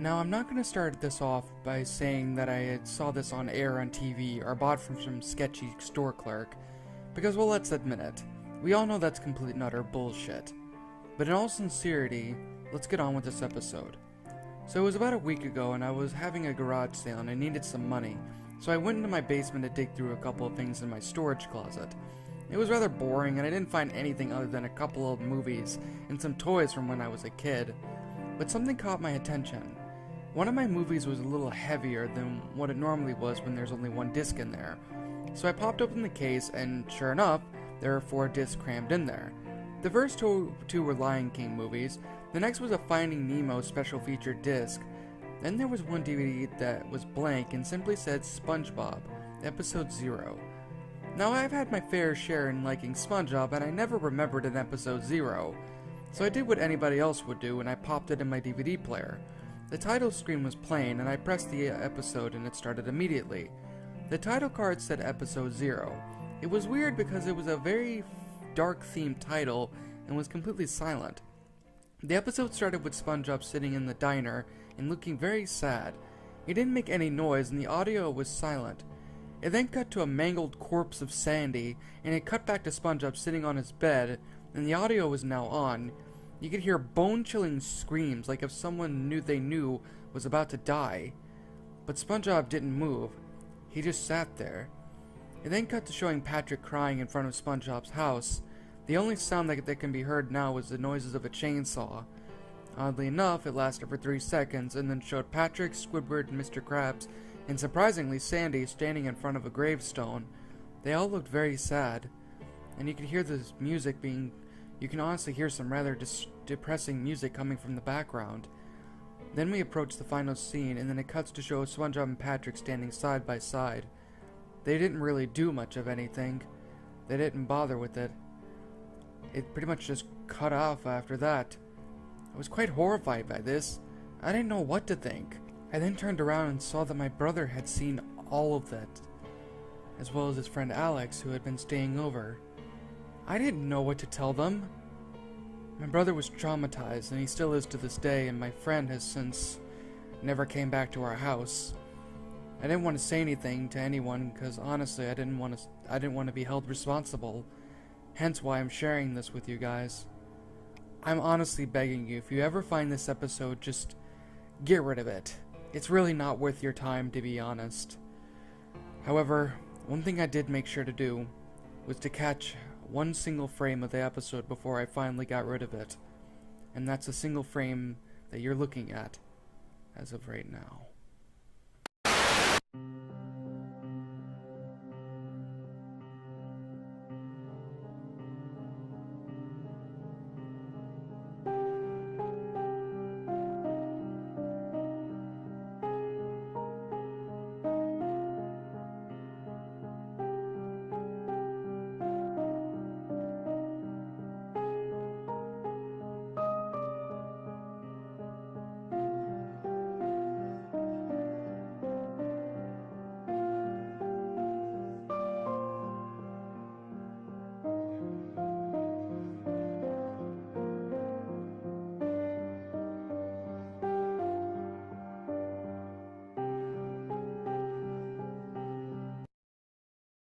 Now, I'm not going to start this off by saying that I saw this on air on TV or bought from some sketchy store clerk, because, well, let's admit it, we all know that's complete and utter bullshit. But in all sincerity, let's get on with this episode. So it was about a week ago, and I was having a garage sale and I needed some money, so I went into my basement to dig through a couple of things in my storage closet. It was rather boring, and I didn't find anything other than a couple of movies and some toys from when I was a kid. But something caught my attention. One of my movies was a little heavier than what it normally was when there's only one disc in there. So I popped open the case, and sure enough, there were 4 discs crammed in there. The first two were Lion King movies, the next was a Finding Nemo special feature disc, then there was one DVD that was blank and simply said Spongebob, Episode 0. Now, I've had my fair share in liking SpongeBob, and I never remembered an Episode 0, so I did what anybody else would do, and I popped it in my DVD player. The title screen was plain, and I pressed the episode and it started immediately. The title card said Episode 0. It was weird because it was a very dark themed title and was completely silent. The episode started with SpongeBob sitting in the diner and looking very sad. He didn't make any noise and the audio was silent. It then cut to a mangled corpse of Sandy, and it cut back to SpongeBob sitting on his bed, and the audio was now on. You could hear bone-chilling screams like if someone they knew was about to die. But SpongeBob didn't move. He just sat there. It then cut to showing Patrick crying in front of SpongeBob's house. The only sound that can be heard now was the noises of a chainsaw. Oddly enough, it lasted for 3 seconds and then showed Patrick, Squidward, and Mr. Krabs, and surprisingly Sandy standing in front of a gravestone. They all looked very sad, and you could hear this music you can honestly hear some rather depressing music coming from the background. Then we approach the final scene, and then it cuts to show SpongeBob and Patrick standing side by side. They didn't really do much of anything. They didn't bother with it. It pretty much just cut off after that. I was quite horrified by this. I didn't know what to think. I then turned around and saw that my brother had seen all of that, as well as his friend Alex, who had been staying over. I didn't know what to tell them. My brother was traumatized, and he still is to this day, and my friend has since never came back to our house. I didn't want to say anything to anyone because honestly I didn't want to be held responsible. Hence why I'm sharing this with you guys. I'm honestly begging you, if you ever find this episode, just get rid of it. It's really not worth your time, to be honest. However, one thing I did make sure to do was to catch one single frame of the episode before I finally got rid of it. And that's a single frame that you're looking at as of right now.